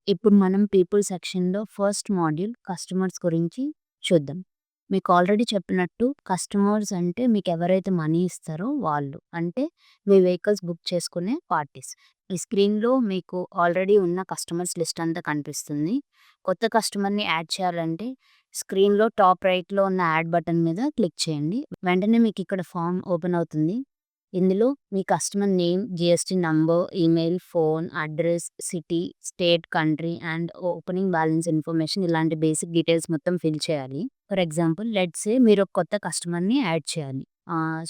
ఇప్పుడు మనం పీపుల్ సెక్షన్‌లో ఫస్ట్ మాడ్యూల్ కస్టమర్స్ గురించి చూద్దాం. మీకు ఆల్రెడీ చెప్పినట్టు కస్టమర్స్ అంటే మీకెవరైతే మనీ ఇస్తారో వాళ్ళు. అంటే మీ వెహికల్స్ బుక్ చేసుకునే పార్టీస్. ఈ స్క్రీన్‌లో మీకు ఆల్రెడీ ఉన్న కస్టమర్స్ లిస్ట్ అంతా కనిపిస్తుంది. కొత్త కస్టమర్‌ని యాడ్ చేయాలంటే స్క్రీన్‌లో టాప్ రైట్‌లో ఉన్న యాడ్ బటన్ మీద క్లిక్ చేయండి. వెంటనే మీకిక్కడ ఫార్మ్ ఓపెన్ అవుతుంది. ఇందులో మీ customer name, GST number, email, phone, address, city, state, country and opening balance information ఇలాంటి బేసిక్ డీటెయిల్స్ మొత్తం ఫిల్ చేయాలి. ఫర్ ఎగ్జాంపుల్ లెట్స్ సే మీరు ఒక కొత్త కస్టమర్‌ని యాడ్ చేయాలి.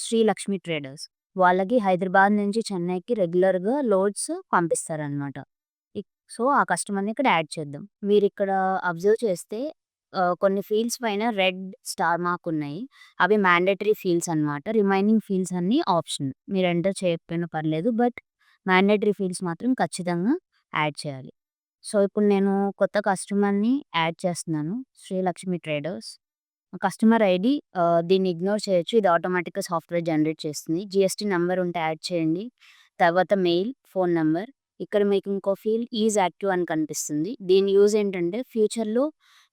శ్రీ లక్ష్మి ట్రేడర్స్. వాళ్ళకి హైదరాబాద్ నుంచి చెన్నైకి రెగ్యులర్‌గా లోడ్స్ పంపిస్తారనమాట. సో, ఆ కస్టమర్‌ని ఇక్కడ యాడ్ చేద్దాం. మీరిక్కడ అబ్జర్వ్ చేస్తే కొన్ని ఫీల్డ్స్ పైన రెడ్ స్టార్ మార్క్ ఉన్నాయి. అవి మ్యాండేటరీ ఫీల్డ్స్ అనమాట. రిమైనింగ్ ఫీల్డ్స్ అన్నీ ఆప్షన్. మీరు ఎంటర్ చేయకపోయినా పర్లేదు. బట్ మ్యాండేటరీ ఫీల్డ్స్ మాత్రం ఖచ్చితంగా యాడ్ చేయాలి. సో, ఇప్పుడు నేను కొత్త కస్టమర్‌ని యాడ్ చేస్తున్నాను. శ్రీలక్ష్మి ట్రేడర్స్. కస్టమర్ ఐడీ దీన్ని ఇగ్నోర్ చేయొచ్చు. ఇది ఆటోమేటిక్‌గా సాఫ్ట్‌వేర్ జనరేట్ చేస్తుంది. జీఎస్టీ నంబర్ ఉంటే యాడ్ చేయండి. తర్వాత మెయిల్, ఫోన్ నంబర్. ఇక్కడ మీకు ఇంకో ఫీల్డ్ ఈజ్ యాక్టివ్ అని కనిపిస్తుంది. దీని యూజ్ ఏంటంటే ఫ్యూచర్‌లో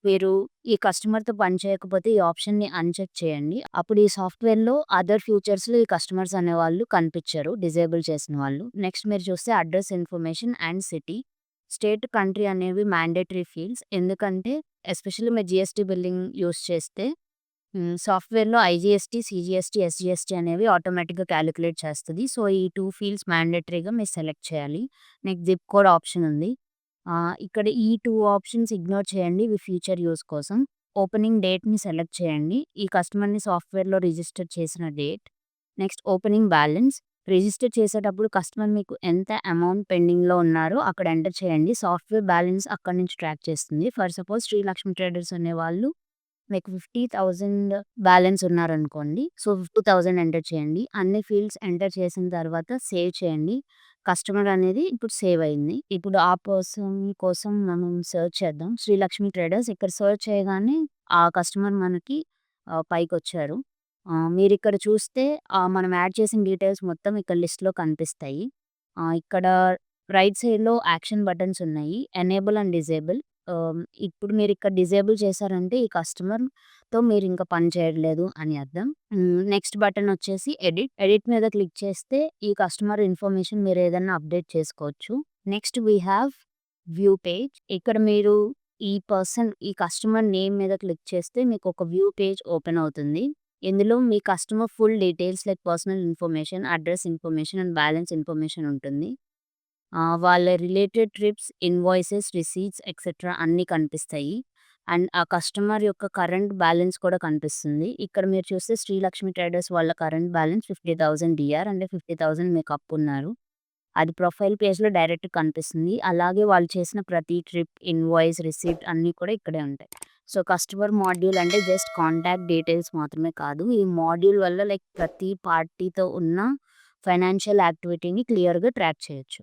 మీరు ఈ కస్టమర్‌తో పని చేయకపోతే ఈ ఆప్షన్‌ని అన్‌చెక్ చేయండి. అప్పుడు ఈ సాఫ్ట్‌వేర్‌లో అదర్ ఫ్యూచర్స్‌లో ఈ కస్టమర్స్ అనేవాళ్ళు కనిపించరు డిజేబుల్ చేసిన వాళ్ళు. నెక్స్ట్ మీరు చూస్తే address information and city, state, country అనేవి మ్యాండేటరీ ఫీల్డ్స్. ఎందుకంటే ఎస్పెషల్లీ మీరు జీఎస్టీ బిల్లింగ్ యూజ్ చేస్తే సాఫ్ట్‌వేర్‌లో ఐజీఎస్టీ, సీజీఎస్టీ, ఎస్జీఎస్టీ అనేవి ఆటోమేటిక్‌గా కాలిక్యులేట్ చేస్తది. సో, ఈ 2 ఫీల్డ్స్ మ్యాండేటరీగా మీరు సెలెక్ట్ చేయాలి. నెక్స్ట్ జిప్ కోడ్ ఆప్షన్ ఉంది. ఇక్కడ ఈ 2 ఆప్షన్స్ ఇగ్నోర్ చేయండి. ఇవి ఫ్యూచర్ యూజ్ కోసం. ఓపెనింగ్ డేట్‌ని సెలెక్ట్ చేయండి. ఈ కస్టమర్‌ని సాఫ్ట్‌వేర్‌లో రిజిస్టర్ చేసిన date. Next opening balance. Register చేసేటప్పుడు కస్టమర్ మీకు ఎంత అమౌంట్ పెండింగ్‌లో ఉన్నారో అక్కడ ఎంటర్ చేయండి. సాఫ్ట్‌వేర్ బ్యాలెన్స్ అక్కడి నుంచి ట్రాక్ చేస్తుంది. ఫర్ సపోజ్ శ్రీలక్ష్మి ట్రేడర్స్ అనేవాళ్ళు మీకు 50,000 బ్యాలెన్స్ ఉన్నారనుకోండి. సో, 50,000 ఎంటర్ చేయండి. అన్ని ఫీల్డ్స్ ఎంటర్ చేసిన తర్వాత సేవ్ చేయండి. కస్టమర్ అనేది ఇప్పుడు సేవ్ అయింది. ఇప్పుడు ఆ పర్సన్ కోసం మనం సెర్చ్ చేద్దాం. శ్రీలక్ష్మి ట్రేడర్స్ ఇక్కడ సెర్చ్ చేయగానే ఆ కస్టమర్ మనకి పైకొచ్చారు. మీరిక్కడ చూస్తే మనం యాడ్ చేసిన డీటెయిల్స్ మొత్తం ఇక్కడ లిస్ట్‌లో కనిపిస్తాయి. ఇక్కడ రైట్ సైడ్‌లో యాక్షన్ బటన్స్ ఉన్నాయి. Enable and disable. ఇప్పుడు మీరిక్కడ డిజేబుల్ చేశారంటే ఈ కస్టమర్‌తో మీరింక పని చేయట్లేదు అని అర్థం. నెక్స్ట్ బటన్ వచ్చేసి ఎడిట్. ఎడిట్ మీద క్లిక్ చేస్తే ఈ కస్టమర్ ఇన్ఫర్మేషన్ మీరేదన్నా అప్డేట్ చేసుకోవచ్చు. Next we have view page. ఇక్కడ మీరు ఈ కస్టమర్ నేమ్ మీద క్లిక్ చేస్తే మీకొక వ్యూ పేజ్ ఓపెన్ అవుతుంది. ఇందులో మీ customer full details like personal information, address information and balance information ఉంటుంది. వాళ్ళ related trips, invoices, receipts etcetera అన్నీ కనిపిస్తాయి. అండ్ ఆ కస్టమర్ యొక్క కరెంట్ బ్యాలెన్స్ కూడా కనిపిస్తుంది. ఇక్కడ మీరు చూస్తే శ్రీలక్ష్మి ట్రేడర్స్ వాళ్ళ కరెంట్ బ్యాలెన్స్ 50,000 డీఆర్ అంటే 50,000 మీకు అప్పున్నారు. అది ప్రొఫైల్ పేజ్‌లో డైరెక్ట్‌గా కనిపిస్తుంది. అలాగే వాళ్ళు చేసిన ప్రతి ట్రిప్, ఇన్వాయిస్, రిసీట్ అన్నీ కూడా ఇక్కడే ఉంటాయి. సో, కస్టమర్ మాడ్యూల్ అంటే జస్ట్ కాంటాక్ట్ డీటెయిల్స్ మాత్రమే కాదు. ఈ మాడ్యూల్ వల్ల లైక్ ప్రతి పార్టీతో ఉన్న ఫైనాన్షియల్ యాక్టివిటీని క్లియర్‌గా ట్రాక్ చేయొచ్చు.